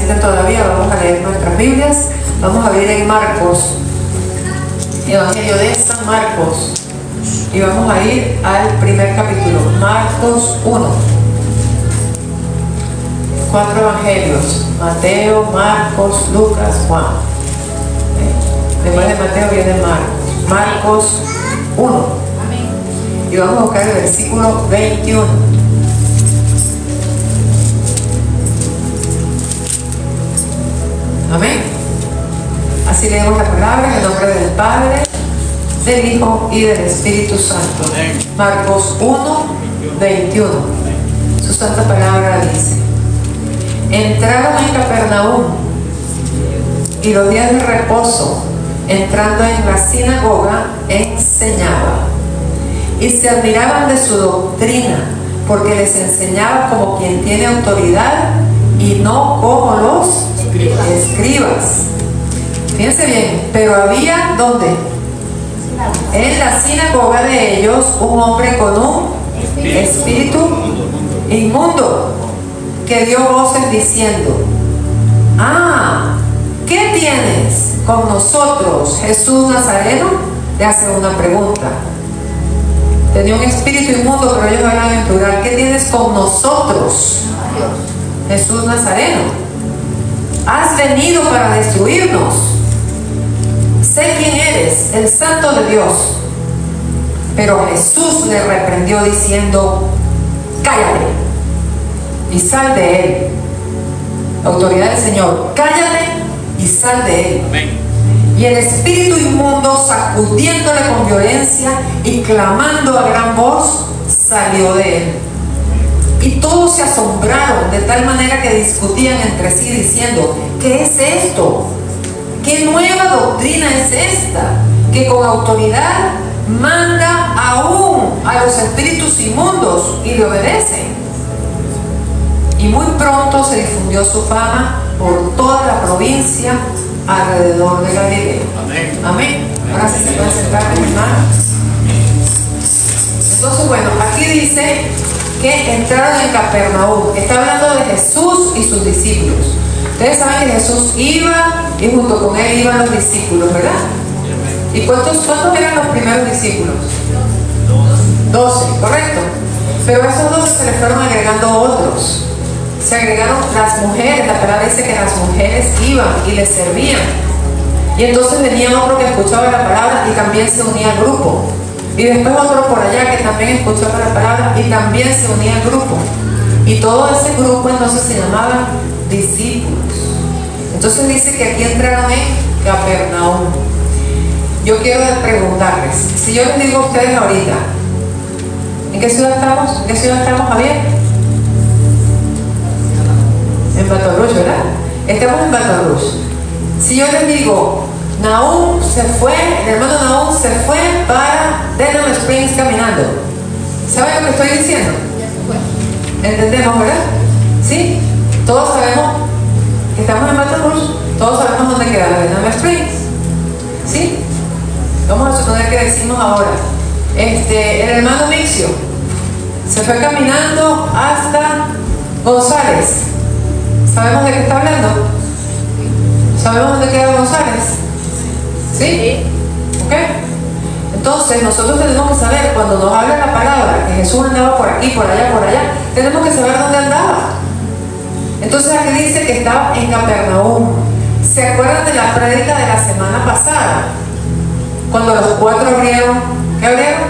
sienten todavía, vamos a leer nuestras Biblias. Vamos a abrir en Marcos, Evangelio de San Marcos, y vamos a ir al primer capítulo, Marcos 1. 4 evangelios: Mateo, Marcos, Lucas, Juan. Después de Mateo viene Marcos 1. Y vamos a buscar el versículo 21. Amén. Así leemos la palabra en el nombre del Padre, del Hijo y del Espíritu Santo. Amén. Marcos 1, 21. Su santa palabra dice: entraron en Capernaum, y los días de reposo, entrando en la sinagoga, enseñaba. Y se admiraban de su doctrina, porque les enseñaba como quien tiene autoridad y no como los escribas. Fíjense bien, pero había, ¿dónde? En la sinagoga de ellos un hombre con un espíritu inmundo, que dio voces diciendo: ¿qué tienes con nosotros, Jesús Nazareno? Le hace una pregunta. Tenía un espíritu inmundo, pero ellos hablan en plural. ¿Qué tienes con nosotros, Jesús Nazareno? Has venido para destruirnos. Sé quién eres, el Santo de Dios. Pero Jesús le reprendió diciendo: cállate y sal de él. La autoridad del Señor: cállate y sal de él. Amén. Y el espíritu inmundo, sacudiéndole con violencia y clamando a gran voz, salió de él. Y todos se asombraron de tal manera que discutían entre sí diciendo: ¿qué es esto? ¿Qué nueva doctrina es esta? Que con autoridad manda aún a los espíritus inmundos y le obedecen. Y muy pronto se difundió su fama por toda la provincia alrededor de Galilea. Amén. Amén. Ahora sí se puede sentar, hermanos. Entonces, bueno, aquí dice que entraron en Capernaum. Está hablando de Jesús y sus discípulos. Ustedes saben que Jesús iba y junto con él iban los discípulos, ¿verdad? ¿Y cuántos eran los primeros discípulos? 12, correcto. Pero a esos 12 se les fueron agregando otros. Se agregaron las mujeres. La palabra dice que las mujeres iban y les servían. Y entonces venía otro que escuchaba la palabra y también se unía al grupo. Y después otro por allá que también escuchaba la palabra y también se unía al grupo. Y todo ese grupo entonces se llamaba discípulos. Entonces dice que aquí entraron en Capernaum. Yo quiero preguntarles, si yo les digo a ustedes ahorita, ¿en qué ciudad estamos? ¿En qué ciudad estamos, Javier? En Baton Rouge, ¿verdad? Estamos en Baton Rouge. Si yo les digo, Nahum se fue, el hermano Nahum se fue para Denham Springs caminando, ¿saben lo que estoy diciendo? ¿Entendemos, verdad? ¿Sí? Todos sabemos que estamos en Baton Rouge, todos sabemos dónde queda Denham Springs. ¿Sí? Vamos a suponer que decimos ahora, el hermano Mixio se fue caminando hasta González. ¿Sabemos de qué está hablando? ¿Sabemos dónde queda González? ¿Sí? ¿Ok? Entonces nosotros tenemos que saber, cuando nos habla la palabra, que Jesús andaba por aquí, por allá, tenemos que saber dónde andaba. Entonces aquí dice que estaba en Capernaum. ¿Se acuerdan de la prédica de la semana pasada? Cuando los 4 abrieron, ¿qué abrieron?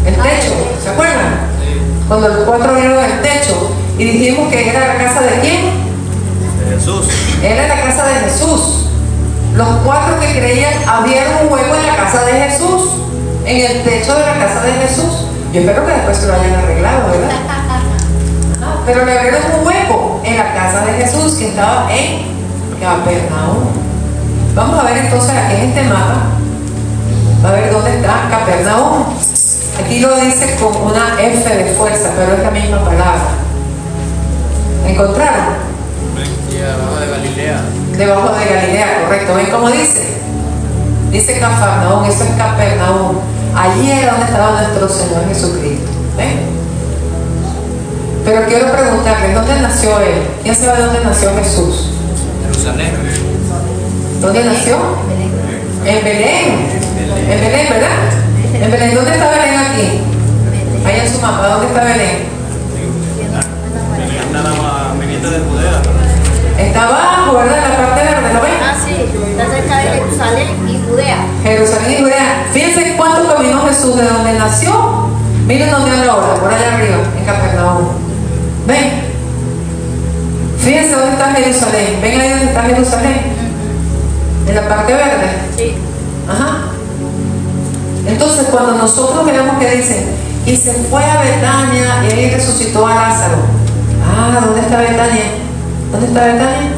El techo, ¿se acuerdan? Cuando los 4 abrieron el techo y dijimos que era la casa de ¿quién? De Jesús. Era la casa de Jesús. Los 4 que creían abrieron un hueco en la casa de Jesús, en el techo de la casa de Jesús. Yo espero que después se lo hayan arreglado, ¿verdad? Pero le abrieron un hueco en la casa de Jesús que estaba en Capernaum. Vamos a ver entonces aquí en este mapa, va a ver dónde está Capernaum. Aquí lo dice con una F de fuerza, pero es la misma palabra. ¿Encontraron? Sí, debajo de Galilea. Debajo de Galilea, correcto. ¿Ven cómo dice? Dice Capernaum, eso es Capernaum. Allí era donde estaba nuestro Señor Jesucristo. ¿Ven? Pero quiero preguntarles, ¿dónde nació él? ¿Quién sabe dónde nació Jesús? Jerusalén. ¿Dónde nació? En Belén. En Belén, ¿verdad? En Belén. ¿Dónde está Belén aquí? Ahí en su mapa. ¿Dónde está Belén? Belén nada más viniendo de Judea. Está abajo, ¿verdad? En la parte verde, ¿lo ven? Ah, sí, está cerca de Jerusalén y Judea. Jerusalén y Judea. Fíjense cuánto caminó Jesús de donde nació. Miren dónde anda ahora, por allá arriba, en Capernaum. ¿Ven? Fíjense dónde está Jerusalén. ¿Ven ahí dónde está Jerusalén? En la parte verde. Sí. Ajá. Entonces, cuando nosotros vemos que dicen, y se fue a Betania y ahí resucitó a Lázaro. Ah, ¿dónde está Betania? ¿Dónde está Betania?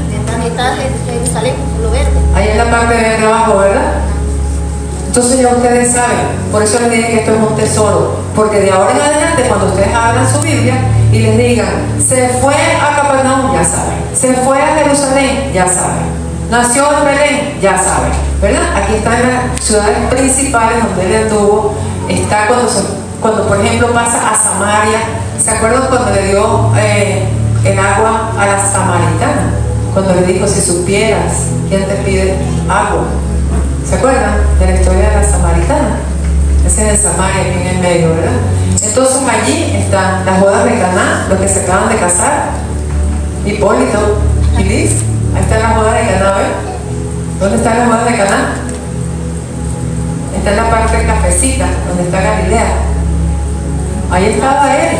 Está Jerusalén, lo verde. Ahí en la parte verde abajo, ¿verdad? Entonces ya ustedes saben, por eso les dije que esto es un tesoro, porque de ahora en adelante cuando ustedes abran su Biblia y les digan, se fue a Capernaum, ya saben, se fue a Jerusalén, ya saben, nació en Belén, ya saben, ¿verdad? Aquí están las ciudades principales donde él anduvo, está cuando por ejemplo pasa a Samaria, ¿se acuerdan cuando le dio el agua a la samaritana? Cuando le dijo, si supieras, ¿quién te pide agua? ¿Se acuerdan de la historia de la samaritana? Ese es de Samaria, aquí en el medio, ¿verdad? Entonces allí están las bodas de Caná, los que se acaban de casar, Hipólito y Liz. Ahí están las bodas de Caná, ¿ven? ¿Dónde están las bodas de Caná? Está en la parte cafecita, donde está Galilea. Ahí estaba él,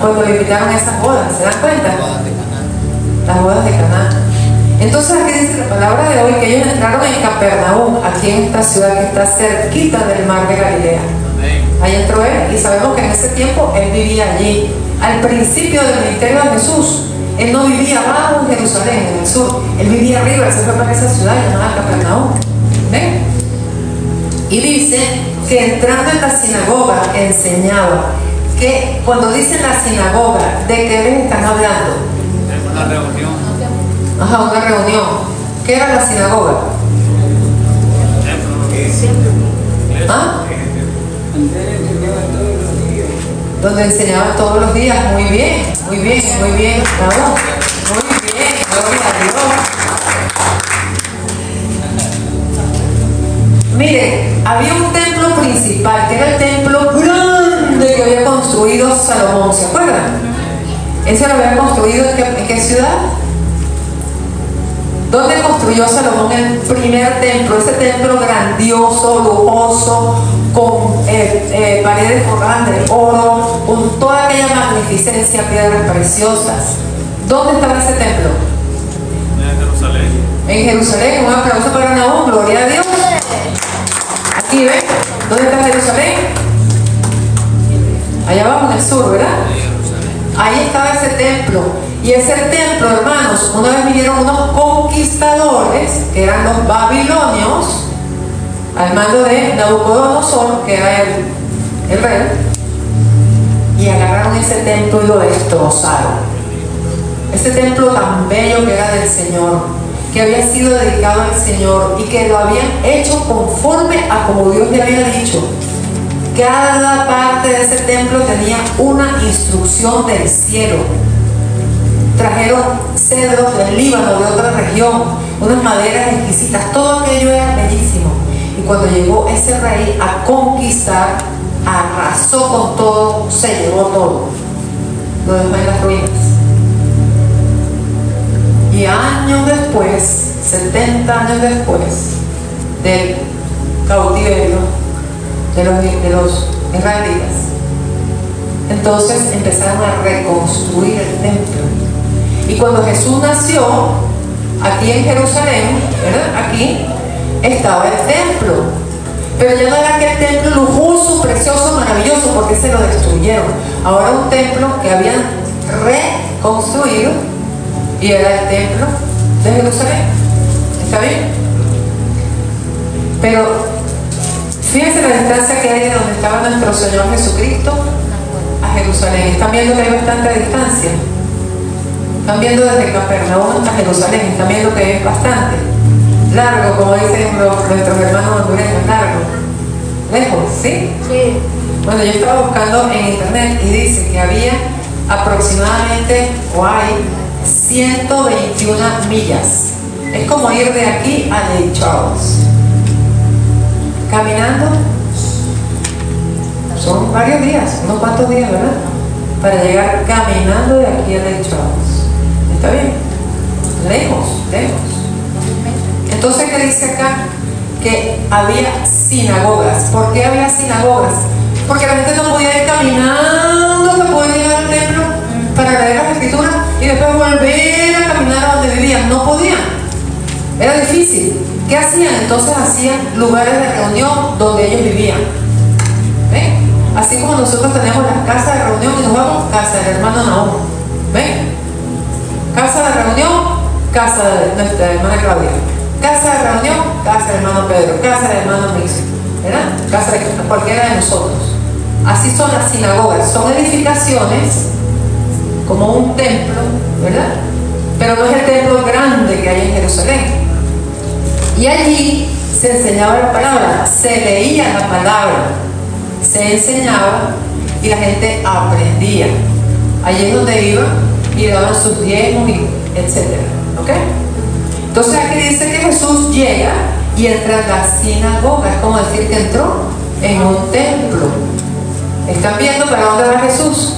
cuando le invitaron a esas bodas, ¿se dan cuenta? Las bodas de Caná. Entonces aquí dice la palabra de hoy que ellos entraron en Capernaum, aquí en esta ciudad que está cerquita del mar de Galilea. Ahí entró él y sabemos que en ese tiempo él vivía allí. Al principio del ministerio de Jesús, él no vivía abajo en Jerusalén, en el sur. Él vivía arriba, él se fue para esa ciudad llamada Capernaum. ¿Ven? Y dice que entrando en la sinagoga enseñaba. Que cuando dicen la sinagoga, ¿de qué les están hablando? Es una reunión. Ajá, una reunión. ¿Qué era la sinagoga? ¿Ah? Donde enseñaban todos los días. Muy bien, muy bien, muy bien. Bravo. Muy bien, gloria a Dios. Miren, había un templo principal, que era el templo grande que había construido Salomón, ¿se acuerdan? Ese lo había construido ¿en qué ciudad? ¿Dónde construyó Salomón el primer templo? Ese templo grandioso, lujoso, con paredes forradas de oro, con toda aquella magnificencia, piedras preciosas. ¿Dónde estaba ese templo? En Jerusalén. En Jerusalén. Un aplauso para Nahum, gloria a Dios. Aquí ven, ¿dónde está Jerusalén? Allá abajo en el sur, ¿verdad? Ahí estaba ese templo. Y ese templo, hermanos, una vez vinieron unos conquistadores, que eran los babilonios, al mando de Nabucodonosor, que era el rey, y agarraron ese templo y lo destrozaron. Ese templo tan bello que era del Señor, que había sido dedicado al Señor y que lo habían hecho conforme a como Dios le había dicho. Cada parte de ese templo tenía una instrucción del cielo. Trajeron cedros del Líbano, de otra región, unas maderas exquisitas, todo aquello era bellísimo. Y cuando llegó ese rey a conquistar, arrasó con todo, se llevó todo, lo dejó en las ruinas. Y años después, 70 años después del cautiverio de los israelitas, entonces empezaron a reconstruir el templo. Y cuando Jesús nació, aquí en Jerusalén, ¿verdad? Aquí estaba el templo. Pero ya no era aquel templo lujoso, precioso, maravilloso, porque se lo destruyeron. Ahora un templo que habían reconstruido y era el templo de Jerusalén. ¿Está bien? Pero fíjense la distancia que hay de donde estaba nuestro Señor Jesucristo a Jerusalén. ¿Están viendo que hay bastante distancia? Están viendo desde Capernaum a Jerusalén, están viendo que es bastante largo, como dicen nuestros hermanos hondureños, largo, lejos, ¿sí? Sí. Bueno, yo estaba buscando en internet y dice que había aproximadamente, o hay 121 millas. Es como ir de aquí a Lake Charles. Caminando, son varios días, unos cuantos días, ¿verdad? Para llegar caminando de aquí a Lake Charles. ¿Está bien? Lejos, lejos. Entonces, ¿qué dice acá? Que había sinagogas. ¿Por qué había sinagogas? Porque la gente no podía ir caminando, no podía llegar al templo para leer las escrituras y después volver a caminar a donde vivían. No podían. Era difícil. ¿Qué hacían? Entonces hacían lugares de reunión donde ellos vivían. ¿Ven? Así como nosotros tenemos las casas de reunión y nos vamos, casa del hermano Nahum. ¿Ven? Casa de reunión, casa de nuestra hermana Claudia. Casa de reunión, casa del hermano Pedro. Casa del hermano Mixo. ¿Verdad? Casa de cualquiera de nosotros. Así son las sinagogas. Son edificaciones como un templo, ¿verdad? Pero no es el templo grande que hay en Jerusalén. Y allí se enseñaba la palabra, se leía la palabra, se enseñaba y la gente aprendía. Allí es donde iban y daban sus diezmos y etcétera. ¿Ok? Entonces aquí dice que Jesús llega y entra en la sinagoga. Es como decir que entró en un templo. ¿Están viendo para dónde va Jesús?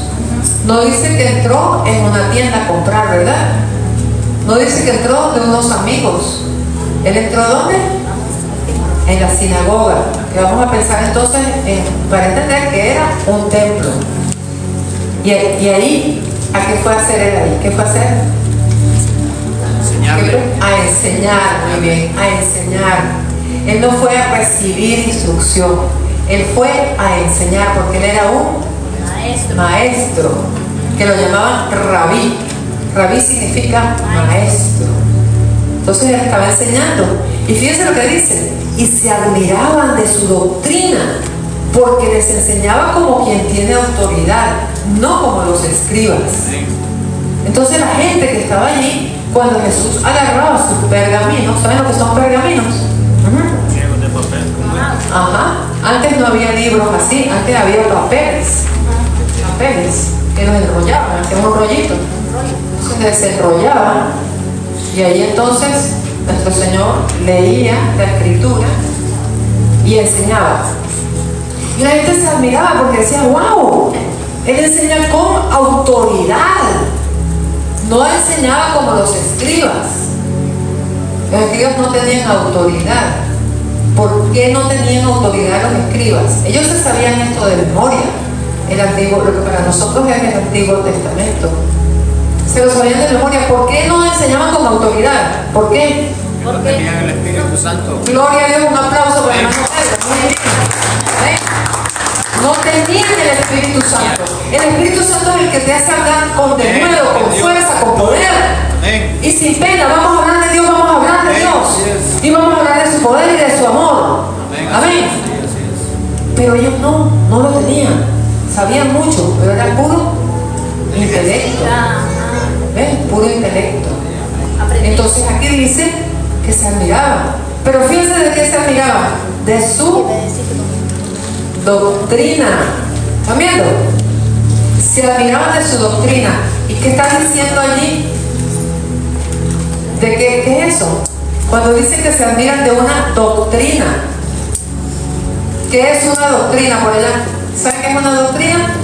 No dice que entró en una tienda a comprar, ¿verdad? No dice que entró de unos amigos. ¿Él entró dónde? En la sinagoga. Que vamos a pensar entonces para entender que era un templo. Y ahí, ¿a qué fue a hacer él ahí? ¿Qué fue a hacer? Enseñarle. A enseñar, muy bien, a enseñar. Él no fue a recibir instrucción, él fue a enseñar porque él era un maestro, que lo llamaban rabí. Rabí significa maestro. Entonces él estaba enseñando. Y fíjense lo que dice, y se admiraban de su doctrina, porque les enseñaba como quien tiene autoridad, no como los escribas. Entonces la gente que estaba allí, cuando Jesús agarraba sus pergaminos, ¿saben lo que son pergaminos? Ciegos de papel. Ajá. Antes no había libros así, antes había papeles que los enrollaban, hacían un rollito. Entonces se enrollaban y ahí entonces nuestro Señor leía la escritura y enseñaba. Y la gente se admiraba porque decía, wow, él enseña con autoridad. No enseñaba como los escribas. Los escribas no tenían autoridad. ¿Por qué no tenían autoridad los escribas? Ellos se sabían esto de memoria. El antiguo, lo que para nosotros es el Antiguo Testamento. Se lo sabían de memoria. ¿Por qué no enseñaban con autoridad? ¿Por qué? No tenían el Espíritu Santo. Gloria a Dios, un aplauso para el hermano Pedro. Muy bien. ¿Ven? No tenían el Espíritu Santo. El Espíritu Santo es el que te hace hablar con denuedo, con fuerza, con poder. Y sin pena, vamos a hablar de Dios, vamos a hablar de Dios. Y vamos a hablar de su poder y de su amor. Amén. Pero ellos no lo tenían. Sabían mucho, pero era puro intelecto. ¿Ven? Puro intelecto. Entonces aquí dice que se admiraban. Pero fíjense de qué se admiraban. De su doctrina. ¿Están viendo? Se admiraban de su doctrina. ¿Y qué está diciendo allí? ¿De qué es eso? Cuando dice que se admiran de una doctrina. ¿Qué es una doctrina por allá? ¿Saben qué es una doctrina?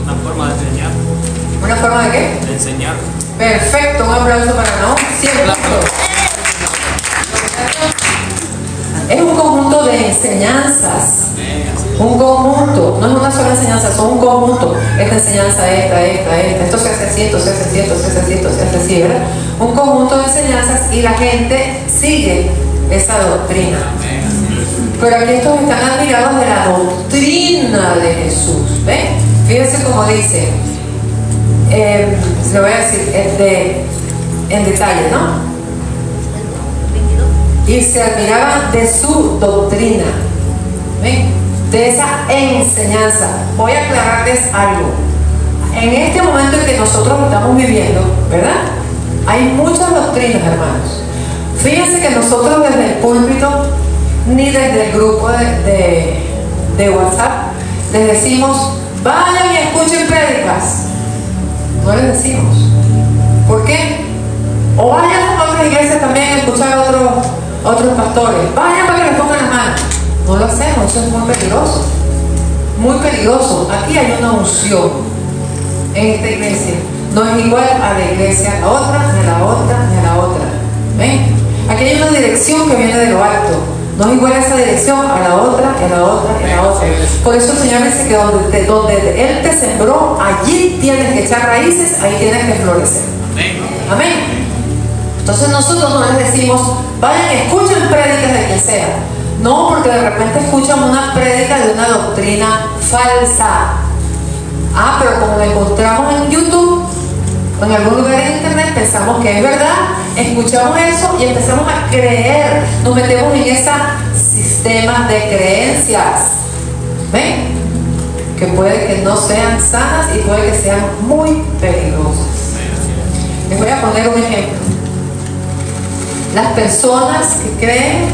Una forma de enseñar. ¿Una forma de qué? De enseñar. Perfecto, un aplauso para Nahum. 100 puntos. Es un conjunto de enseñanzas. Un conjunto, no es una sola enseñanza, son un conjunto. Esta enseñanza, esta. Esto se hace así, esto se hace así, esto se hace así, esto se hace así, ¿verdad? Un conjunto de enseñanzas y la gente sigue esa doctrina. Pero aquí estos están admirados de la doctrina de Jesús. ¿Ven? Fíjense cómo dice. Se lo voy a decir en detalle, ¿no? Y se admiraban de su doctrina. ¿Ven? De esa enseñanza. Voy a aclararles algo. En este momento en que nosotros estamos viviendo, ¿verdad? Hay muchas doctrinas, hermanos. Fíjense que nosotros desde el púlpito, ni desde el grupo de de WhatsApp, les decimos, vayan y escuchen prédicas. No les decimos. ¿Por qué? O vayan a otras iglesias también a escuchar a otros pastores. Vayan para que les pongan las manos. No lo hacemos, eso es muy peligroso. Muy peligroso. Aquí hay una unción en esta iglesia. No es igual a la iglesia, a la otra, ni a la otra, ni a la otra. ¿Ven? Aquí hay una dirección que viene de lo alto. No es igual esa dirección a la otra, y a la otra, y a la otra. Por eso el Señor dice que donde Él te sembró, allí tienes que echar raíces, ahí tienes que florecer. Amén. Entonces nosotros no les decimos, vayan, escuchen prédicas de quien sea. No, porque de repente escuchan una prédica de una doctrina falsa. Ah, pero como la encontramos en YouTube o en algún lugar en internet, pensamos que es verdad, escuchamos eso y empezamos a creer, nos metemos en ese sistema de creencias. ¿Ven? Que puede que no sean sanas y puede que sean muy peligrosas. Les voy a poner un ejemplo. Las personas que creen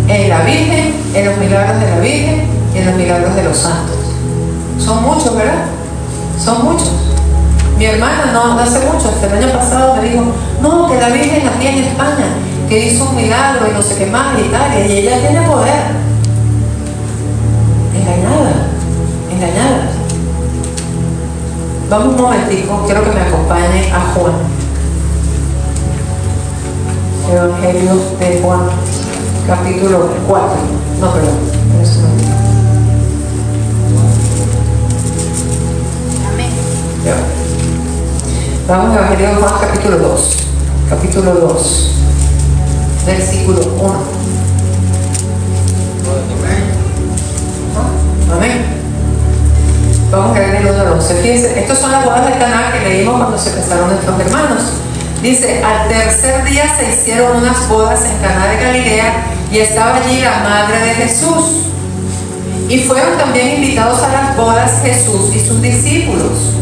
en la Virgen, en los milagros de la Virgen y en los milagros de los santos. Son muchos, ¿verdad? Son muchos. Mi hermana no hace mucho, hasta el año pasado me dijo, no, que la Virgen aquí en España, que hizo un milagro y no sé qué más y tal, y ella tiene poder. Engañada. Vamos un momentico, quiero que me acompañe a Juan. Evangelio de Juan, capítulo 4. No, perdón, eso no. Amén. Ya. Vamos a Evangelio de Juan, capítulo 2. Capítulo 2, versículo 1. Amén. Vamos a leer el 1 al 11. Fíjense, estas son las bodas de Caná que leímos cuando se casaron nuestros hermanos. Dice, al tercer día se hicieron unas bodas en Caná de Galilea y estaba allí la madre de Jesús. Y fueron también invitados a las bodas Jesús y sus discípulos.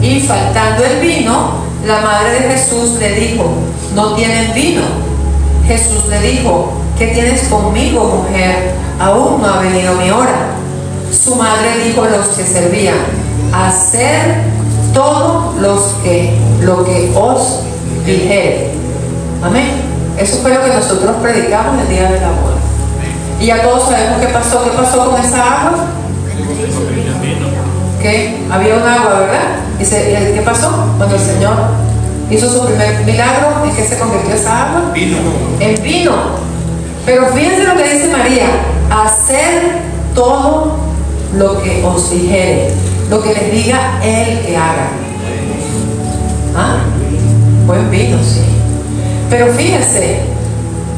Y faltando el vino, la madre de Jesús le dijo, no tienen vino. Jesús le dijo, ¿qué tienes conmigo, mujer? Aún no ha venido mi hora. Su madre dijo a los que servían, haced todo lo que os dijere. Amén. Eso fue lo que nosotros predicamos el día de la boda. Y ya todos sabemos qué pasó. ¿Qué pasó con esa agua? Que había un agua, ¿verdad? Dice, ¿qué pasó? Cuando el Señor hizo su primer milagro, ¿en qué se convirtió esa agua? Vino. En vino. Pero fíjense lo que dice María, hacer todo lo que os dijere, lo que les diga Él que haga. ¿Ah? Buen vino, sí. Pero fíjense,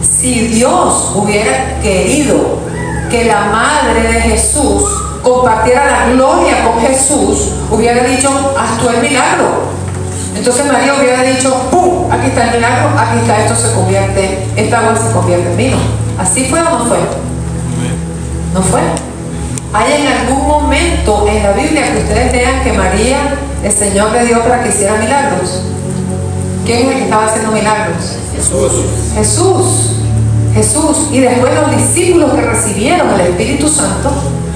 si Dios hubiera querido que la madre de Jesús compartiera la gloria con Jesús, hubiera dicho, haz tú el milagro. Entonces María hubiera dicho, ¡pum! Aquí está el milagro, aquí está, esta agua se convierte en vino. ¿Así fue o no fue? ¿No fue? ¿Hay en algún momento en la Biblia que ustedes vean que María, el Señor le dio para que hiciera milagros? ¿Quién es el que estaba haciendo milagros? Jesús. Y después los discípulos que recibieron el Espíritu Santo,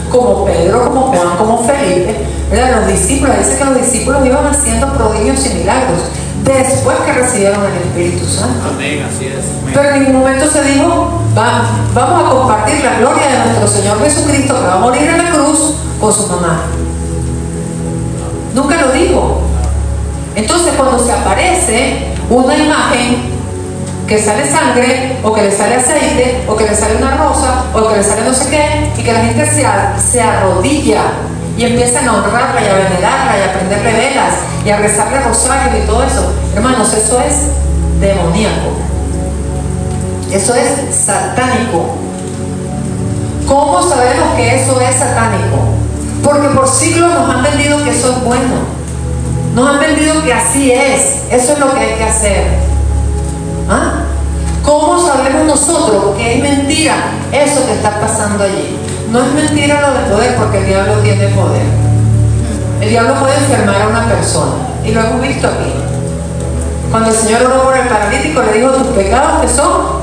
como Pedro, como Juan, como Felipe, ¿verdad? Los discípulos, dice que los discípulos iban haciendo prodigios y milagros después que recibieron el Espíritu Santo. Amén, así es. Amén. Pero en ningún momento se dijo, vamos a compartir la gloria de nuestro Señor Jesucristo que va a morir en la cruz con su mamá. Nunca lo dijo. Entonces cuando se aparece una imagen que sale sangre, o que le sale aceite, o que le sale una rosa, o que le sale no sé qué, y que la gente se arrodilla y empiezan a honrarla y a venerarla y a prenderle velas y a rezarle rosarios y todo eso. Hermanos, eso es demoníaco. Eso es satánico. ¿Cómo sabemos que eso es satánico? Porque por siglos nos han vendido que eso es bueno. Nos han vendido que así es. Eso es lo que hay que hacer. ¿Ah? ¿Cómo sabemos nosotros que es mentira eso que está pasando allí? No es mentira lo de poder, porque el diablo tiene poder. El diablo puede enfermar a una persona, y lo hemos visto aquí. Cuando el Señor oró por el paralítico, le dijo, tus pecados que son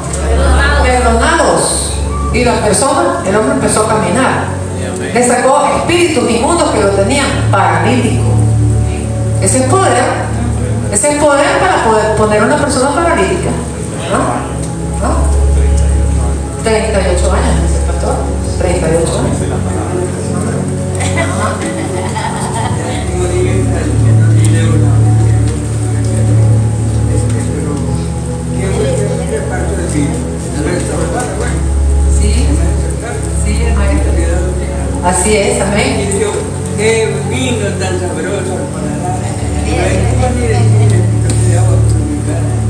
perdonados. Y la persona, el hombre empezó a caminar. Le sacó espíritus inmundos que lo tenían paralítico. Ese es poder. Ese es poder para poder poner a una persona paralítica. ¿No? 38 años, dice el pastor. 38 años. Sí, sí, el maestro. Así es, amén. Qué vino tan sabroso para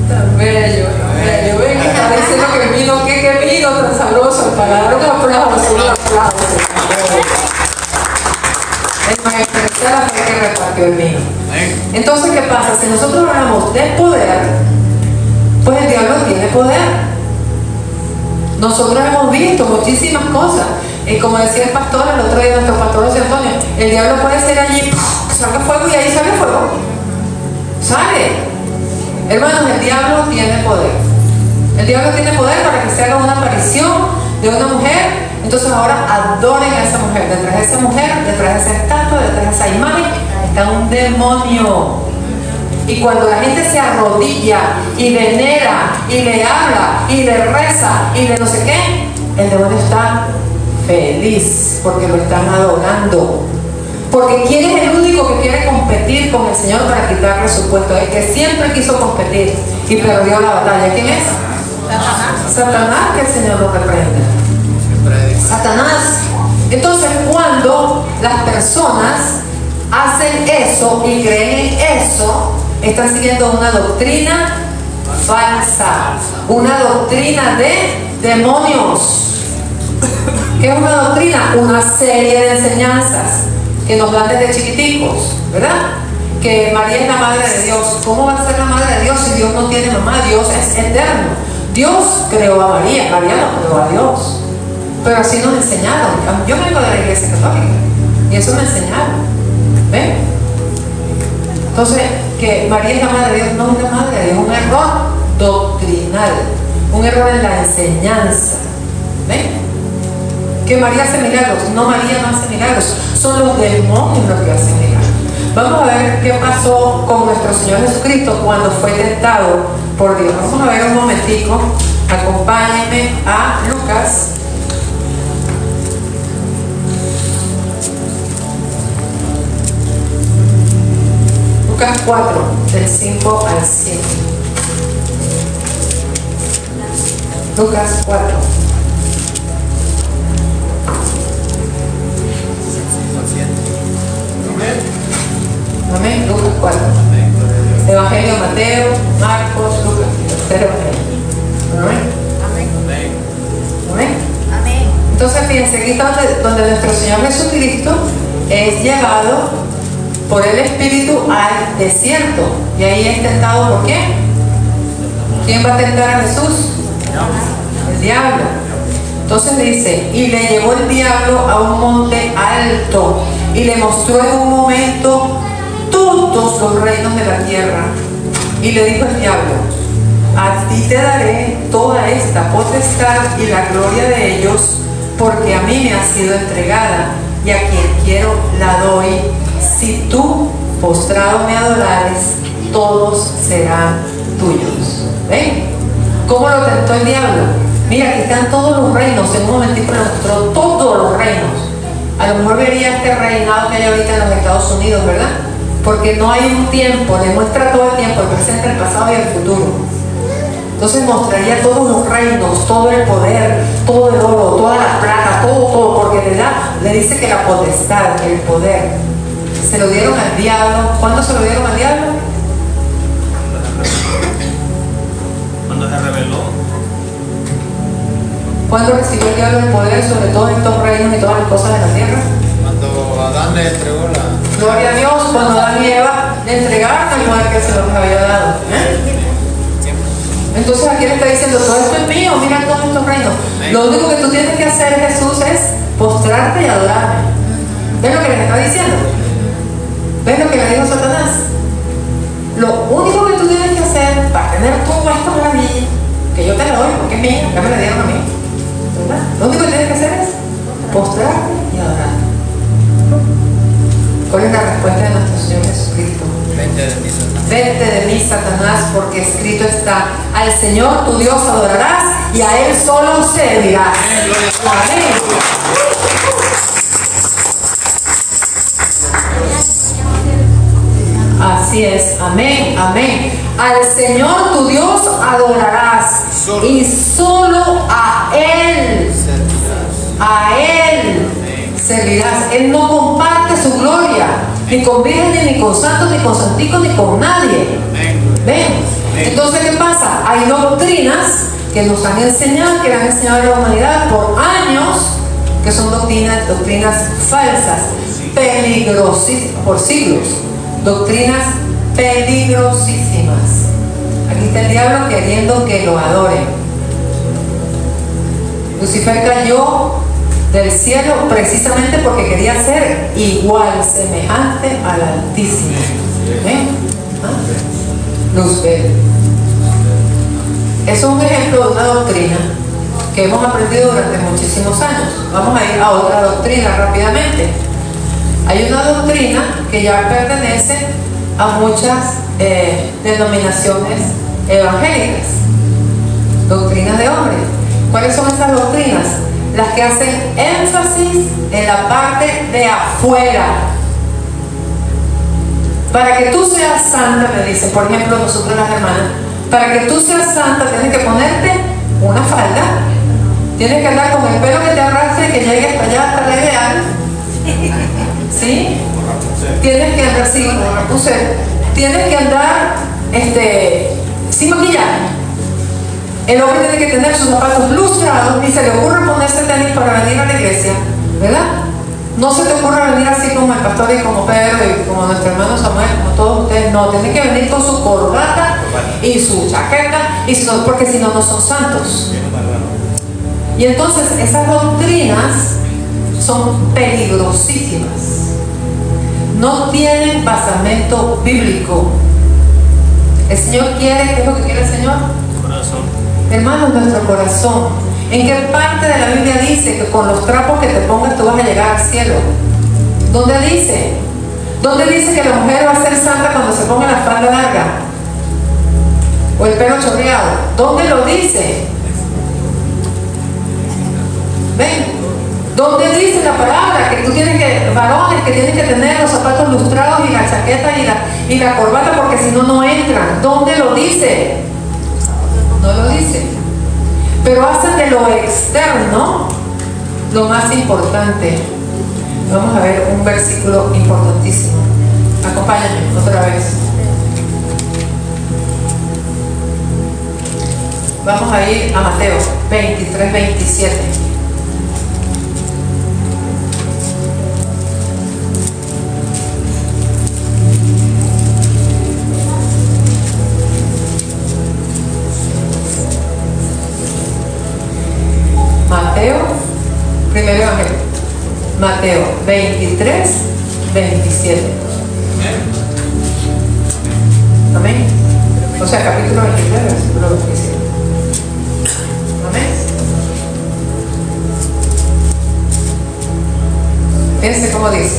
Tan bello, tan bello. Ven, que está diciendo que el vino, qué vino tan sabroso al paladar. Un aplauso, un aplauso. El maestro, esta es la fe que repartió el vino. Entonces, ¿qué pasa? Si nosotros hablamos de poder, pues el diablo tiene poder. Nosotros hemos visto muchísimas cosas. Y como decía el pastor, el otro día nuestro pastor José Antonio, el diablo puede ser allí, salga fuego y ahí sale fuego. Sale. Hermanos, el diablo tiene poder. El diablo tiene poder para que se haga una aparición de una mujer. Entonces ahora adoren a esa mujer. Detrás de esa mujer, detrás de esa estatua, detrás de esa imagen, está un demonio. Y cuando la gente se arrodilla y venera y le habla y le reza y le no sé qué, el demonio está feliz porque lo están adorando. Porque ¿quién es el único que quiere competir con el Señor para quitarle su puesto? El que siempre quiso competir y perdió la batalla. ¿Quién es? Satanás, que el Señor lo reprenda. Satanás. Entonces, cuando las personas hacen eso y creen en eso, están siguiendo una doctrina falsa, una doctrina de demonios. ¿Qué es una doctrina? Una serie de enseñanzas que nos dan desde chiquiticos, ¿verdad? Que María es la madre de Dios. ¿Cómo va a ser la madre de Dios si Dios no tiene mamá? Dios es eterno. Dios creó a María, María no creó a Dios. Pero así nos enseñaron. Yo vengo de la iglesia católica y eso me enseñaron. ¿Ven? Entonces, que María es la madre de Dios, no es la madre de Dios, es un error doctrinal, un error en la enseñanza. ¿Ven? Que María hace milagros. No, María no hace milagros. Son los demonios los que hacen milagros. Vamos a ver qué pasó con nuestro Señor Jesucristo cuando fue tentado por Dios. Vamos a ver un momentico. Acompáñenme a Lucas. Lucas 4, del 5 al 7. Lucas 4. Amén. Lucas 4. Evangelio de Mateo, Marcos, Lucas. Tercer evangelio. Amén. Amén. Amén. Entonces, fíjense, aquí está donde nuestro Señor Jesucristo es llevado por el Espíritu al desierto. Y ahí es tentado ¿por qué? ¿Quién va a tentar a Jesús? El diablo. Entonces dice, y le llevó el diablo a un monte alto y le mostró en un momento todos los reinos de la tierra. Y le dijo el diablo, a ti te daré toda esta potestad y la gloria de ellos, porque a mí me ha sido entregada y a quien quiero la doy. Si tú postrado me adorares, todos serán tuyos. ¿Ven? ¿Cómo lo tentó el diablo? Mira, aquí están todos los reinos. En un momentito le mostró todos los reinos. A lo mejor vería este reinado que hay ahorita en los Estados Unidos, ¿verdad? Porque no hay un tiempo, le muestra todo el tiempo, el presente, el pasado y el futuro. Entonces mostraría todos los reinos, todo el poder, todo el oro, toda la plata, todo, porque le dice que la potestad, el poder, se lo dieron al diablo. ¿Cuándo se lo dieron al diablo? Cuando se reveló. ¿Cuándo recibió el diablo el poder sobre todos estos reinos y todas las cosas de la tierra? Cuando Adán le entregó la... Gloria a Dios, cuando Adán y Eva le entregaron el poder que el Señor les había dado. Entonces aquí le está diciendo, todo esto es mío, mira todos estos reinos. Lo único que tú tienes que hacer, Jesús, es postrarte y adorarme. ¿Ves lo que les está diciendo? ¿Ves lo que le dijo Satanás? Lo único que tú tienes que hacer para tener toda esta maravilla, que yo te la doy porque es mía, ya me la dieron a mí, ¿verdad? Lo único que tienes que hacer es postrarte y adorarme. ¿Cuál es la respuesta de nuestro Señor Jesucristo? Vete de mí, Satanás. Vete de mí, Satanás, porque escrito está: al Señor tu Dios adorarás y a Él solo servirás. Amén. Así es, amén, amén. Al Señor tu Dios adorarás y solo a Él servirás. Él no comparte su gloria, ni con vírgenes, ni con santos, ni con santicos, ni con nadie. ¿Ven? Entonces, ¿qué pasa? Hay doctrinas que nos han enseñado, que le han enseñado a la humanidad por años, que son doctrinas falsas, peligrosísimas, por siglos. Doctrinas peligrosísimas. Aquí está el diablo queriendo que lo adoren. Lucifer cayó del cielo precisamente porque quería ser igual, semejante al Altísimo. ¿Eh? ¿Ah? Luzbel. Eso es un ejemplo de una doctrina que hemos aprendido durante muchísimos años. Vamos a ir a otra doctrina rápidamente. Hay una doctrina que ya pertenece a muchas denominaciones evangélicas, doctrinas de hombres. ¿Cuáles son esas doctrinas? Las que hacen énfasis en la parte de afuera. Para que tú seas santa, me dicen, por ejemplo, nosotros las hermanas, para que tú seas santa tienes que ponerte una falda, tienes que andar con el pelo que te arrastre y que llegue hasta allá, hasta la ideal. ¿Sí? Tienes que andar así, tienes que andar sin maquillaje. El hombre tiene que tener sus zapatos lustrados, ni se le ocurre ponerse tenis para venir a la iglesia, ¿verdad? No se te ocurre venir así como el pastor y como Pedro y como nuestro hermano Samuel, como todos ustedes. No, tienen que venir con su corbata y su chaqueta, porque si no, no son santos. Y entonces esas doctrinas son peligrosísimas. No tienen basamento bíblico. El Señor quiere, ¿qué es lo que quiere el Señor? Corazón. Hermanos, nuestro corazón. ¿En qué parte de la Biblia dice que con los trapos que te pongas tú vas a llegar al cielo? ¿Dónde dice? ¿Dónde dice que la mujer va a ser santa cuando se ponga la falda larga? ¿O el pelo chorreado? ¿Dónde lo dice? ¿Ven? ¿Dónde dice la palabra que tú tienes que, varones que tienen que tener los zapatos lustrados y la chaqueta y la corbata porque si no, no entran? ¿Dónde lo dice? No lo dice. Pero hacen de lo externo lo más importante. Vamos a ver un versículo importantísimo. Acompáñame otra vez. Vamos a ir a Mateo 23, 27. Primero Evangelio, Mateo 23, 27. Amén. O sea, capítulo 23, versículo 27. Amén. Fíjense cómo dice: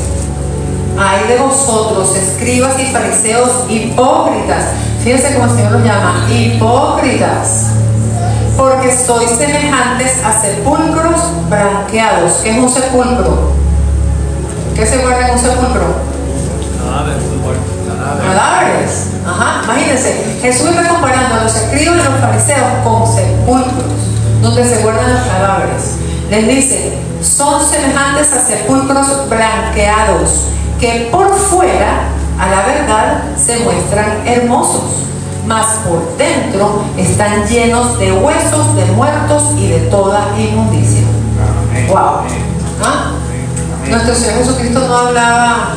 ay de vosotros, escribas y fariseos hipócritas. Fíjense cómo el Señor los llama, hipócritas, porque sois semejantes a sepulcros blanqueados. ¿Qué es un sepulcro? ¿Qué se guarda en un sepulcro? Cadáveres. Ajá, imagínense, Jesús está comparando a los escribas y los fariseos con sepulcros, donde se guardan los cadáveres. Les dice: son semejantes a sepulcros blanqueados, que por fuera, a la verdad, se muestran hermosos, mas por dentro están llenos de huesos de muertos y de toda inmundicia. Wow. ¿Ah? Nuestro Señor Jesucristo no hablaba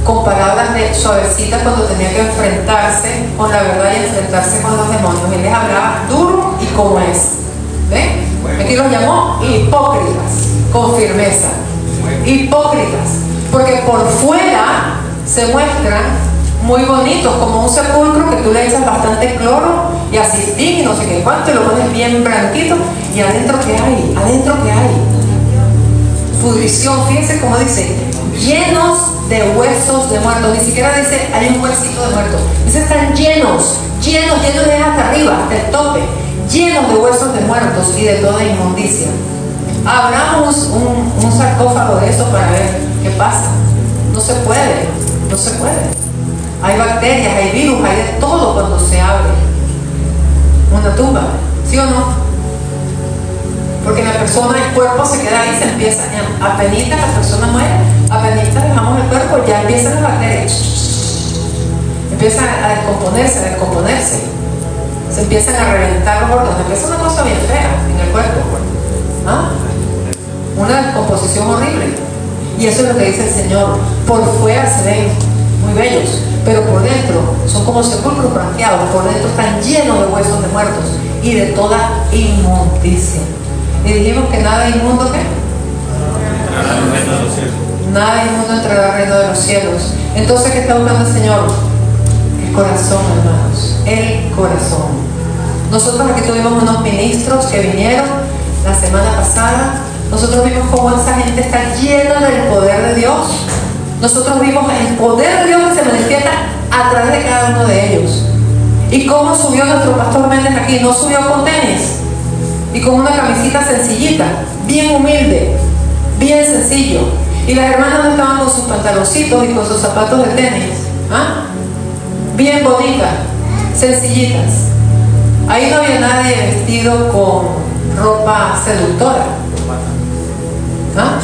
con palabras de suavecitas cuando tenía que enfrentarse con la verdad y enfrentarse con los demonios. Él les hablaba duro y como es. ¿Ven? Aquí los llamó hipócritas, con firmeza. Hipócritas, porque por fuera se muestran muy bonitos, como un sepulcro que tú le echas bastante cloro y asistín y no sé qué cuánto, y lo pones bien blanquito, y adentro ¿qué hay? Adentro ¿qué hay? pudrición. Fíjense cómo dice, llenos de huesos de muertos. Ni siquiera dice hay un huesito de muerto. Dice están llenos de hasta arriba, hasta el tope, llenos de huesos de muertos y de toda inmundicia. Abramos un sarcófago de eso para ver qué pasa. No se puede. Hay bacterias, hay virus, hay de todo cuando se abre una tumba, ¿sí o no? Porque la persona, el cuerpo se queda ahí, se empieza, apenas la persona muere, apenas dejamos el cuerpo, ya empiezan las bacterias, empiezan a descomponerse, se empiezan a reventar los órganos, empieza una cosa bien fea en el cuerpo, ¿ah? Una descomposición horrible. Y eso es lo que dice el Señor. Por fuera se ven muy bellos, pero por dentro son como sepulcros blanqueados. Por dentro están llenos de huesos de muertos y de toda inmundicia. Y dijimos que nada inmundo, ¿qué? Nada inmundo entrará al reino de los cielos. Entonces, ¿qué está buscando el Señor? El corazón, hermanos. El corazón. Nosotros aquí tuvimos unos ministros que vinieron la semana pasada. Nosotros vimos cómo esa gente está llena del poder de Dios. Nosotros vimos el poder de Dios que se manifiesta a través de cada uno de ellos. Y cómo subió nuestro pastor Méndez aquí. No subió con tenis y con una camisita sencillita, bien humilde, bien sencillo. Y las hermanas no estaban con sus pantaloncitos y con sus zapatos de tenis, ¿ah? Bien bonitas, sencillitas. Ahí no había nadie vestido con ropa seductora, ¿ah?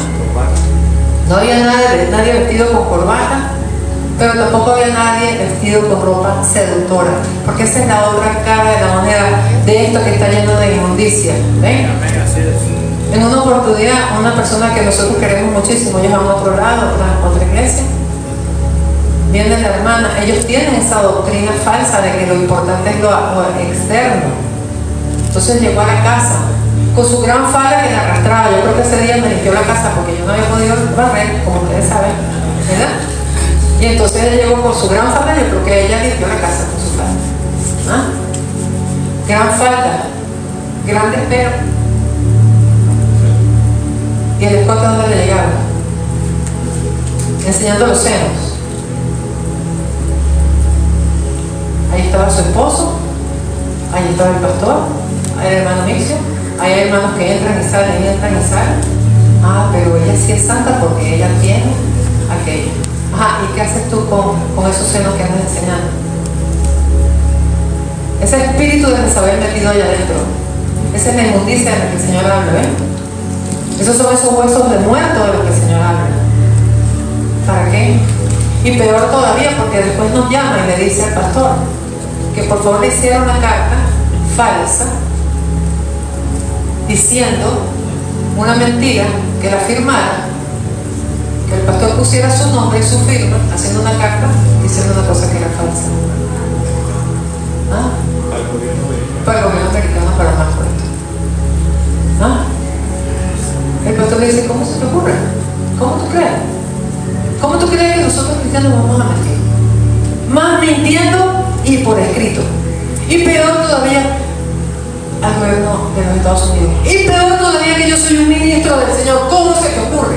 No había nadie vestido con corbata, pero tampoco había nadie vestido con ropa seductora, porque esa es la otra cara de la moneda de esto que está lleno de inmundicia. ¿Ven? En una oportunidad, una persona que nosotros queremos muchísimo, ellos van a otro lado, otra iglesia, viene la hermana, ellos tienen esa doctrina falsa de que lo importante es lo externo. Entonces llegó a la casa con su gran falda que la arrastraba. Yo creo que ese día me limpió la casa porque yo no había podido barrer, como ustedes saben, ¿verdad? Y entonces ella llegó con su gran falda. Yo creo que ella limpió la casa con su falda, ¿ah? Gran falda, gran despero. Y el escote donde le llegaba, enseñando los senos. Ahí estaba su esposo, ahí estaba el pastor, ahí el hermano Mixio. Hay hermanos que entran y salen, Ah, pero ella sí es santa porque ella tiene aquello. Ajá, ¿y qué haces tú con esos senos que andas enseñando? Ese espíritu de Jezabel metido allá adentro, esa es la inmundicia de la que el Señor habla, ¿ven? Esos son esos huesos de muerto de los que el Señor habla. ¿Para qué? Y peor todavía, porque después nos llama y le dice al pastor que por favor le hiciera una carta falsa diciendo una mentira, que la firmara, que el pastor pusiera su nombre y su firma, haciendo una carta diciendo una cosa que era falsa. ¿Ah? Para el gobierno americano, para más fuerte. ¿Ah? El pastor le dice, ¿cómo se te ocurre? ¿Cómo tú crees? ¿Cómo tú crees que nosotros cristianos vamos a mentir? Más mintiendo y por escrito. Y peor todavía, al gobierno de los Estados Unidos. Y peor todavía que yo soy un ministro del Señor. ¿Cómo se te ocurre?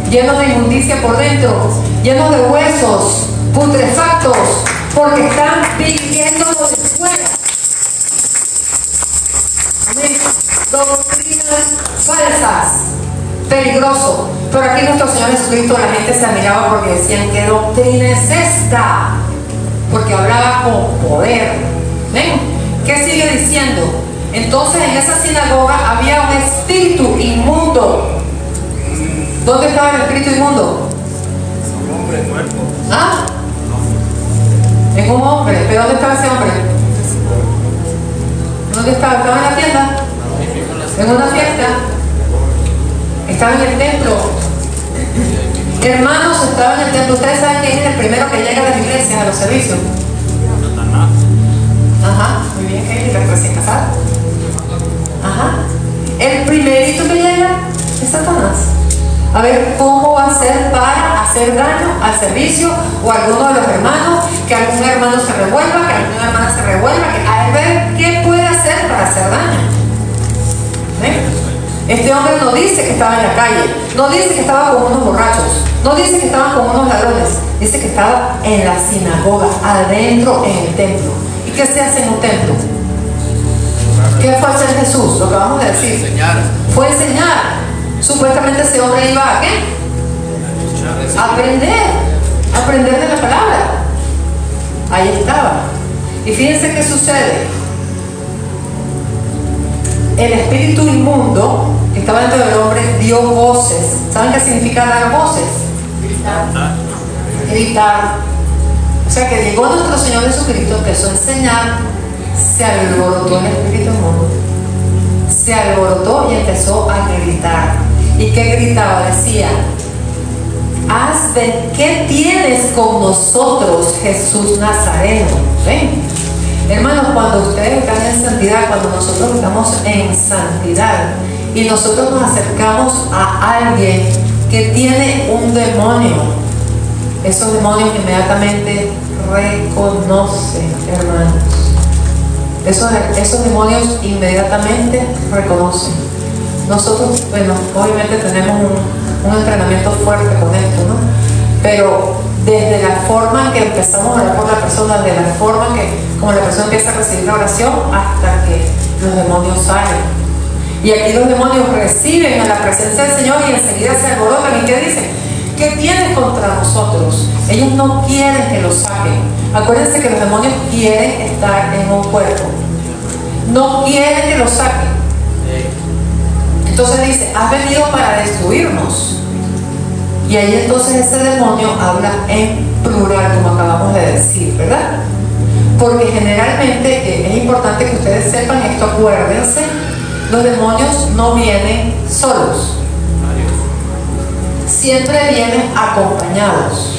Llenos de inmundicia por dentro, llenos de huesos putrefactos, porque están viviendo de fuera. Amén. Doctrinas falsas, peligroso. Pero aquí nuestro Señor Jesucristo, la gente se admiraba porque decían, ¿qué doctrina es esta? Porque hablaba con poder. ¿Ven? ¿Qué sigue diciendo? Entonces en esa sinagoga había un espíritu inmundo. ¿Dónde estaba el espíritu inmundo? Un hombre muerto. ¿Ah? En un hombre. ¿Pero dónde estaba ese hombre? ¿Dónde estaba? ¿Estaba en la tienda? ¿En una fiesta? ¿Estaba en el templo? Hermanos, estaba en el templo. ¿Ustedes saben quién es el primero que llega a las iglesias, a los servicios? Ajá, muy bien, que la recién casada. Ajá. El primerito que llega es Satanás. A ver cómo va a ser para hacer daño al servicio o a alguno de los hermanos, que algún hermano se revuelva, que alguna hermana se revuelva, a ver qué puede hacer para hacer daño. Este hombre no dice que estaba en la calle, no dice que estaba con unos borrachos, no dice que estaba con unos ladrones, dice que estaba en la sinagoga, adentro en el templo. ¿Y qué se hace en un templo? ¿Qué fue hacer Jesús? Lo que vamos a decir. Enseñar. Fue enseñar. Supuestamente ese hombre iba a ¿qué? Aprender de la palabra. Ahí estaba. Y fíjense qué sucede. El espíritu inmundo que estaba dentro del hombre dio voces. ¿Saben qué significa dar voces? Gritar. O sea que llegó nuestro Señor Jesucristo, empezó a enseñar, se alborotó el espíritu inmundo. Se alborotó y empezó a gritar. ¿Y qué gritaba? Decía: ¿qué tienes con nosotros, Jesús Nazareno? ¿Ven? Hermanos, cuando ustedes están en santidad, cuando nosotros estamos en santidad y nosotros nos acercamos a alguien que tiene un demonio, esos demonios inmediatamente reconocen, hermanos. Esos demonios inmediatamente reconocen. Nosotros, bueno, obviamente tenemos un entrenamiento fuerte con esto, ¿no? Pero desde la forma en que empezamos a orar por la persona, de la forma en que, como la persona empieza a recibir la oración, hasta que los demonios salen. Y aquí los demonios reciben a la presencia del Señor y enseguida se alborotan. ¿Y qué dicen? ¿Qué tienes contra nosotros? Ellos no quieren que los saquen. Acuérdense que los demonios quieren estar en un cuerpo. No quieren que los saquen. Entonces dice: has venido para destruirnos. Y ahí entonces ese demonio habla en plural, como acabamos de decir, ¿verdad? Porque generalmente es importante que ustedes sepan esto, acuérdense, los demonios no vienen solos. Siempre vienen acompañados.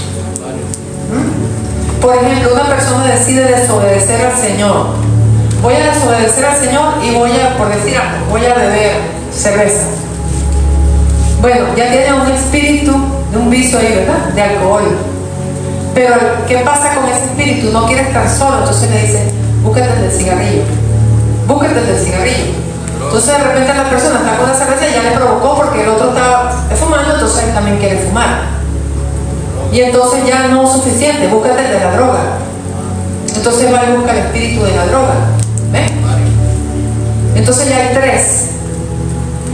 Por ejemplo, una persona decide desobedecer al Señor. Voy a desobedecer al Señor y voy a, por decir algo, voy a beber cerveza. Bueno, ya tiene un espíritu de un vicio ahí, ¿verdad? De alcohol. Pero ¿qué pasa con ese espíritu? No quiere estar solo, entonces le dice: búscate el del cigarrillo. Búscate el del cigarrillo. Entonces de repente la persona está con la cerveza y ya le provocó porque el otro estaba fumando, entonces él también quiere fumar. Y entonces ya no es suficiente, búscate el de la droga. Entonces va y busca el espíritu de la droga. ¿Ven? Entonces ya hay tres.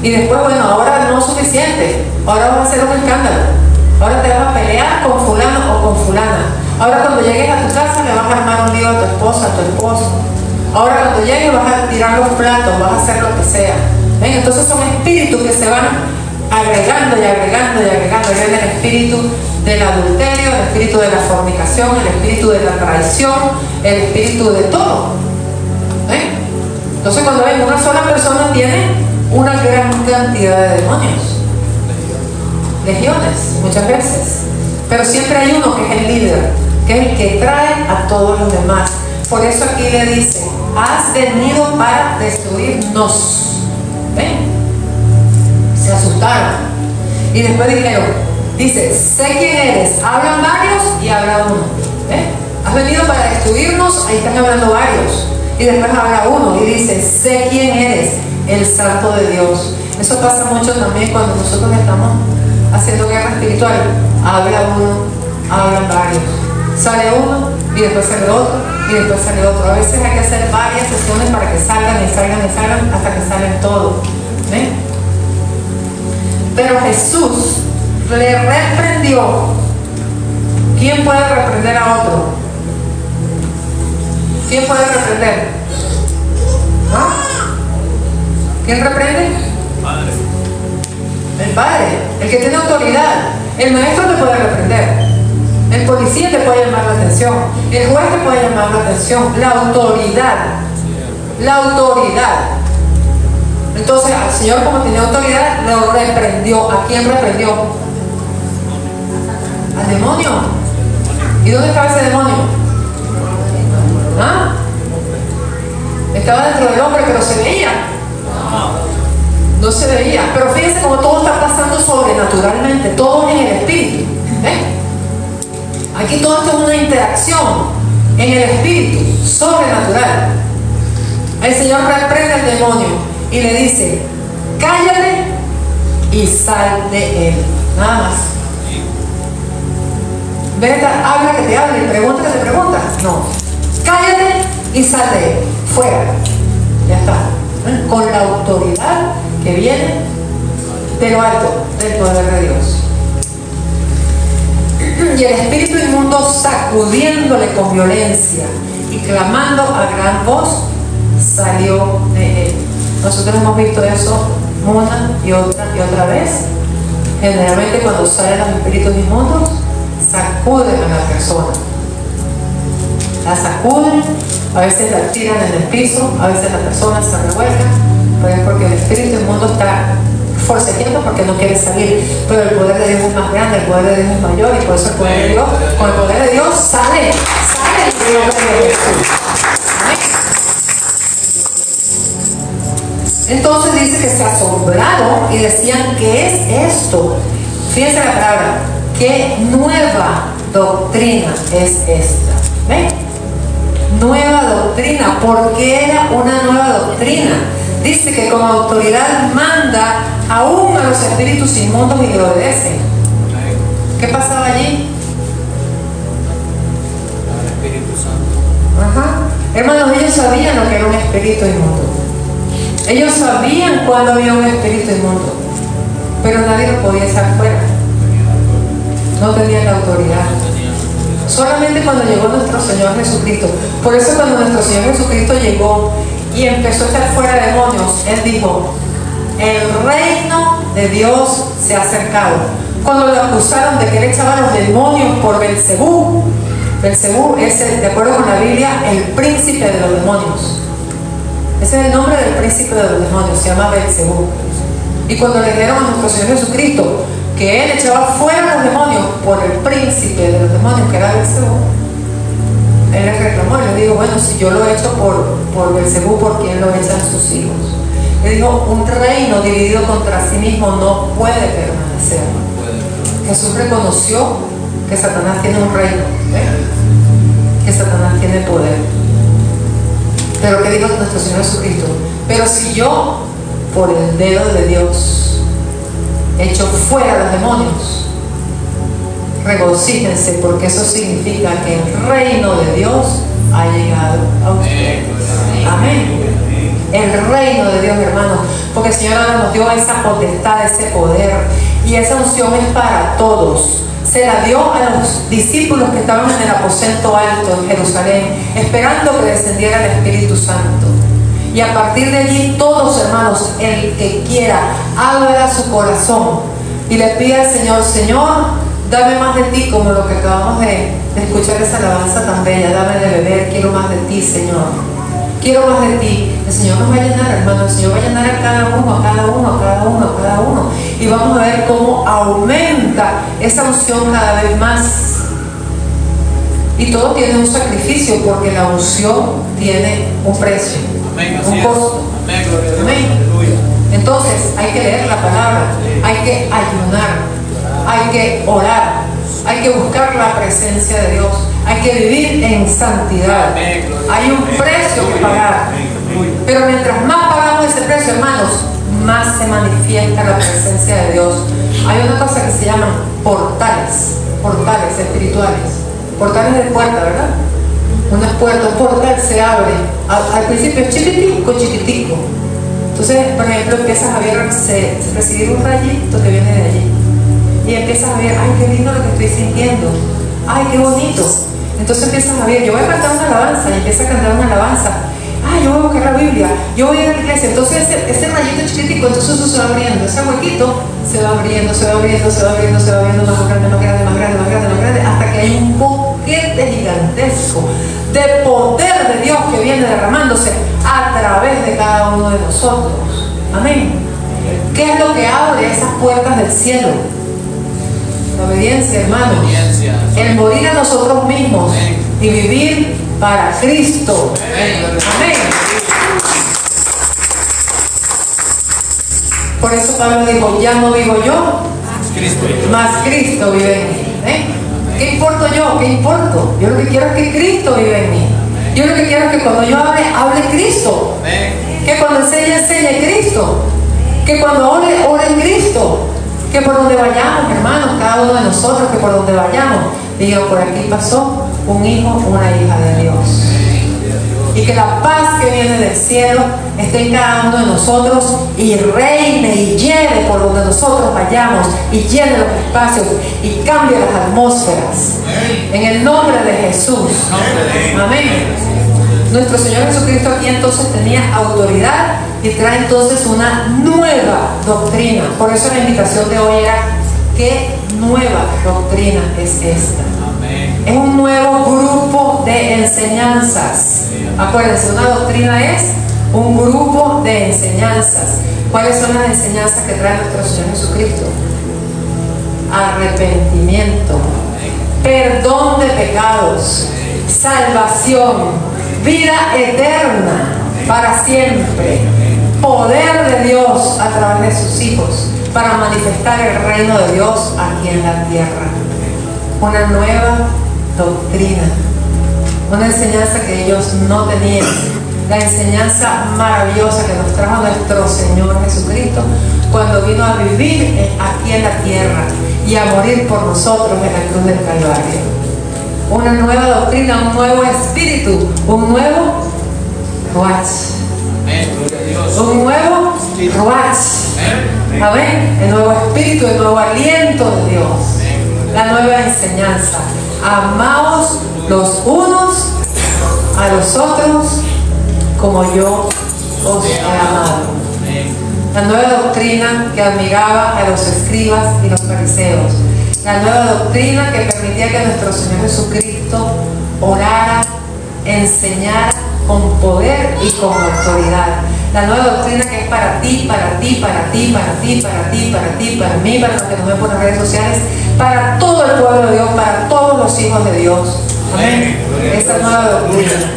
Y después, bueno, ahora no es suficiente. Ahora vas a hacer un escándalo. Ahora te vas a pelear con fulano o con fulana. Ahora cuando llegues a tu casa le vas a armar un lío a tu esposa, a tu esposo. Ahora cuando llegues vas a tirar los platos, vas a hacer lo que sea. ¿Ven? Entonces son espíritus que se van agregando y agregando y agregando. Ahí viene el espíritu del adulterio, el espíritu de la fornicación, el espíritu de la traición, el espíritu de todo. ¿Ven? Entonces cuando ven, una sola persona tiene una gran cantidad de demonios, legiones muchas veces, pero siempre hay uno que es el líder, que es el que trae a todos los demás. Por eso aquí le dice: has venido para destruirnos. ¿Ven? Se asustaron y después dijeron, dice: sé quién eres. Hablan varios y habla uno. ¿Ven? Has venido para destruirnos. Ahí están hablando varios y después habla uno y dice: sé quién eres, el Santo de Dios. Eso pasa mucho también cuando nosotros estamos haciendo guerra espiritual. Habla uno, hablan varios. Sale uno y después sale otro y después sale otro. A veces hay que hacer varias sesiones para que salgan y salgan y salgan hasta que salen todos. ¿Ven? Pero Jesús le reprendió. ¿Quién puede reprender a otro? ¿Quién puede reprender? ¿Ah? ¿Quién reprende? Padre. El Padre, el que tiene autoridad. El maestro te puede reprender. El policía te puede llamar la atención. El juez te puede llamar la atención. La autoridad. La autoridad. Entonces al Señor, como tenía autoridad, lo reprendió. ¿A quién reprendió? Al demonio. ¿Y dónde estaba ese demonio? ¿Ah? Estaba dentro del hombre, pero se veía. No se veía. Pero fíjense cómo todo está pasando sobrenaturalmente. Todo en el espíritu. ¿Ven? Aquí todo esto es una interacción en el espíritu, sobrenatural. El Señor reprende al demonio y le dice: cállate y sal de él. Nada más. Vete, habla que te hable, pregunta que te pregunta. No. Cállate y sal de él. Fuera. Ya está. Con la autoridad que viene de lo alto, del poder de Dios. Y el espíritu inmundo, sacudiéndole con violencia y clamando a gran voz, salió de él. Nosotros hemos visto eso una y otra vez. Generalmente cuando salen los espíritus inmundos, sacuden a la persona. La sacuden, a veces la tiran en el piso, a veces la persona se revuelca, pero es porque el espíritu inmundo está forcejeando porque no quiere salir. Pero el poder de Dios es más grande, el poder de Dios es mayor, y por eso el poder de Dios, con el poder de Dios sale el nombre de Jesús. Amén. Entonces dice que se asombraron y decían, ¿qué es esto? Fíjense la palabra, ¿qué nueva doctrina es esta? ¿Ven? Nueva doctrina. ¿Por qué era una nueva doctrina? Dice que con autoridad manda aún a los espíritus inmundos y le obedecen. ¿Qué pasaba allí? El Espíritu Santo. Ajá. Hermanos, ellos sabían lo que era un espíritu inmundo. Ellos sabían cuando había un espíritu inmundo, pero nadie lo podía echar fuera. No tenían la autoridad. Solamente cuando llegó nuestro Señor Jesucristo. Por eso cuando nuestro Señor Jesucristo llegó y empezó a echar fuera demonios, Él dijo, el reino de Dios se ha acercado. Cuando lo acusaron de que Él echaba los demonios por Belcebú, Belcebú es, de acuerdo con la Biblia, el príncipe de los demonios. Ese es el nombre del príncipe de los demonios, se llama Belcebú. Y cuando le dijeron a nuestro Señor Jesucristo que Él echaba fuera los demonios por el príncipe de los demonios, que era Belcebú, Él le reclamó y le dijo, bueno, si yo lo he hecho por Belcebú, ¿por quién lo echan sus hijos? Le dijo, un reino dividido contra sí mismo no puede permanecer. Jesús reconoció que Satanás tiene un reino, que Satanás tiene poder. Pero ¿qué dijo nuestro Señor Jesucristo? Pero si yo, por el dedo de Dios, echo fuera los demonios, regocíjense, porque eso significa que el reino de Dios ha llegado a ustedes. Amén. El reino de Dios, hermanos, porque el Señor ahora nos dio esa potestad, ese poder, y esa unción es para todos. Se la dio a los discípulos que estaban en el aposento alto en Jerusalén, esperando que descendiera el Espíritu Santo. Y a partir de allí, todos, hermanos, el que quiera, abra su corazón y le pida al Señor, Señor, dame más de ti, como lo que acabamos de escuchar esa alabanza tan bella. Dame de beber, quiero más de ti, Señor. Quiero más de ti. El Señor nos va a llenar, hermano. El Señor va a llenar a cada uno, a cada uno, a cada uno, a cada uno. Y vamos a ver cómo aumenta esa unción cada vez más. Y todo tiene un sacrificio, porque la unción tiene un precio, un costo. Amén. Entonces hay que leer la palabra, hay que ayunar, hay que orar, hay que buscar la presencia de Dios, hay que vivir en santidad. Hay un precio que pagar, pero mientras más pagamos ese precio, hermanos, más se manifiesta la presencia de Dios. Hay una cosa que se llaman portales espirituales, portales de puerta, ¿verdad? Una puerta, un portal se abre, al principio es chiquitico. Entonces, por ejemplo, empiezas a ver, recibir un rayito que viene de allí, y empiezas a ver, ay, qué lindo lo que estoy sintiendo, ay, qué bonito. Entonces empiezas a ver, yo voy a cantar una alabanza, y empiezas a cantar una alabanza, ay, yo voy a buscar la Biblia, yo voy a ir a la iglesia. Entonces ese rayito chiquitico, entonces eso se va abriendo, ese huequito se va abriendo, se va abriendo, se va abriendo, se va abriendo, más grande, más grande, más grande, más grande, más grande, hasta que hay un boquete gigantesco de poder de Dios que viene derramándose a través de cada uno de nosotros. Amén. ¿Qué es lo que abre esas puertas del cielo? La obediencia, hermanos. El morir a nosotros mismos y vivir para Cristo. Amén. Por eso Pablo dijo, ya no vivo yo, más Cristo vive en mí. ¿Qué importo yo? ¿Qué importo? Yo lo que quiero es que Cristo vive en mí. Yo lo que quiero es que cuando yo hable Cristo. Que cuando enseñe Cristo. Que cuando ore en Cristo, que por donde vayamos, hermanos, cada uno de nosotros, que por donde vayamos, digan, por aquí pasó un hijo, una hija de Dios. Y que la paz que viene del cielo esté en cada uno de nosotros y reine y lleve por donde nosotros vayamos y llene los espacios y cambie las atmósferas. En el nombre de Jesús. Amén. Nuestro Señor Jesucristo aquí entonces tenía autoridad y trae entonces una nueva doctrina. Por eso la invitación de hoy era: ¿qué nueva doctrina es esta? Es un nuevo grupo de enseñanzas. Acuérdense, una doctrina es un grupo de enseñanzas. ¿Cuáles son las enseñanzas que trae nuestro Señor Jesucristo? Arrepentimiento, perdón de pecados, salvación, vida eterna para siempre, poder de Dios a través de sus hijos para manifestar el reino de Dios aquí en la tierra. Una nueva doctrina, una enseñanza que ellos no tenían, la enseñanza maravillosa que nos trajo nuestro Señor Jesucristo cuando vino a vivir aquí en la tierra y a morir por nosotros en la cruz del Calvario. Una nueva doctrina, un nuevo espíritu, un nuevo ruach, un nuevo ruach, amén, el nuevo espíritu, el nuevo aliento de Dios, la nueva enseñanza. Amaos los unos a los otros como yo os he amado. La nueva doctrina que admiraba a los escribas y los fariseos. La nueva doctrina que permitía que nuestro Señor Jesucristo orara, enseñara con poder y con autoridad. La nueva doctrina que es para ti, para ti, para ti, para ti, para ti, para ti, para mí, para los que nos ven por las redes sociales, para todo el pueblo de Dios, para todos los hijos de Dios. Amén. Esa nueva doctrina,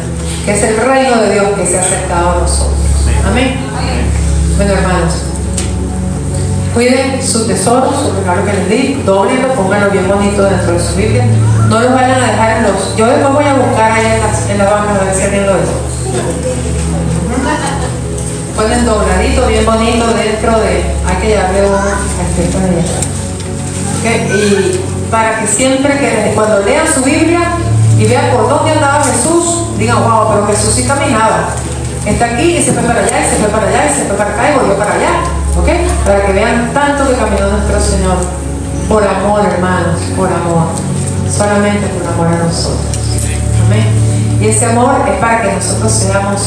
que es el reino de Dios que se ha acercado a nosotros. Amén. Bueno, hermanos, cuiden su tesoro, su regalo que les di, doblenlo, pónganlo bien bonito dentro de su Biblia. No los vayan a dejar en los... Yo después voy a buscar ahí en la banca a ver si alguien lo ve. Ponen dobladito, bien bonito dentro de... Hay que llevarle una carpeta de allá. ¿Okay? Y para que siempre, que cuando lean su Biblia y vean por dónde andaba Jesús, digan, wow, pero Jesús sí caminaba. Está aquí y se fue para allá, y se fue para allá, y se fue para acá y volvió para allá. ¿Ok? Para que vean tanto que caminó nuestro Señor. Por amor, hermanos, por amor. Solamente por amor a nosotros. Amén. Y ese amor es para que nosotros seamos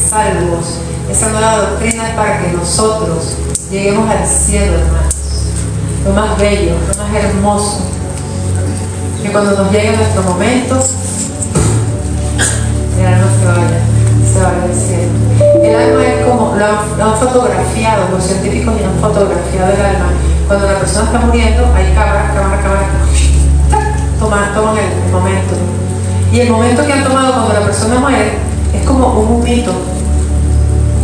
salvos. Esa nueva doctrina es para que nosotros lleguemos al cielo, hermanos. Lo más bello, lo más hermoso. Que cuando nos llegue nuestro momento, el alma se vaya del cielo. El alma es como, lo han fotografiado, los científicos ya han fotografiado el alma. Cuando la persona está muriendo, hay cámaras, toman el momento. Y el momento que han tomado cuando la persona muere es como un humito.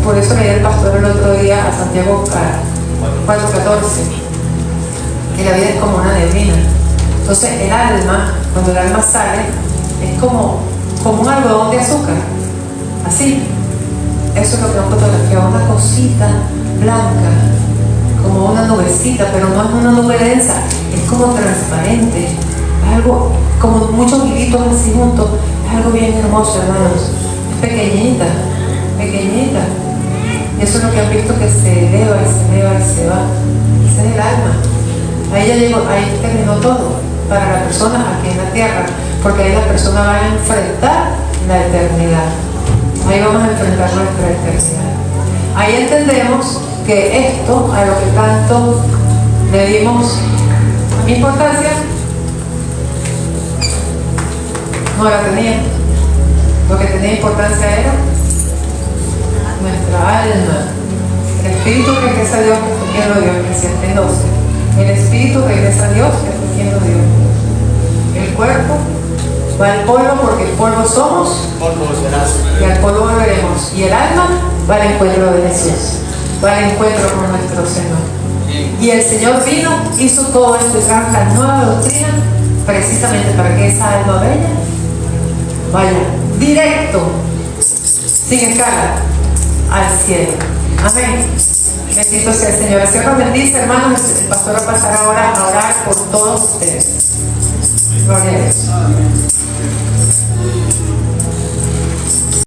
Por eso leí el pastor el otro día a Santiago 4:14, que la vida es como una neblina. Entonces el alma, cuando el alma sale, es como un algodón de azúcar, así. Eso es lo que han fotografiado, una cosita blanca, como una nubecita, pero no es una nube densa, es como transparente, es algo como muchos hilitos así juntos, es algo bien hermoso, hermanos. Es pequeñita, pequeñita. Y eso es lo que han visto, que se eleva y se eleva y se va. Ese es el alma. Ahí ya llegó, ahí terminó todo para la persona aquí en la tierra, porque ahí la persona va a enfrentar la eternidad. Ahí vamos a enfrentar nuestra eternidad. Ahí entendemos que esto, a lo que tanto le dimos importancia, no la tenía. Lo que tenía importancia era nuestra alma. El espíritu regresa a Dios, que fue quien lo dio, en 12. El espíritu regresa a Dios, que fue quien lo dio. El cuerpo va al polvo, porque el polvo somos, y al polvo volveremos. Y el alma va al encuentro de Jesús, va al encuentro con nuestro Señor. Y el Señor vino, hizo todo esto y trajo la nueva doctrina, precisamente para que esa alma bella vaya directo, sin escala, al cielo. Amén. Bendito sea el Señor. El Señor nos bendice, hermanos. El pastor va a pasar ahora a orar por todos ustedes. Gloria a Dios.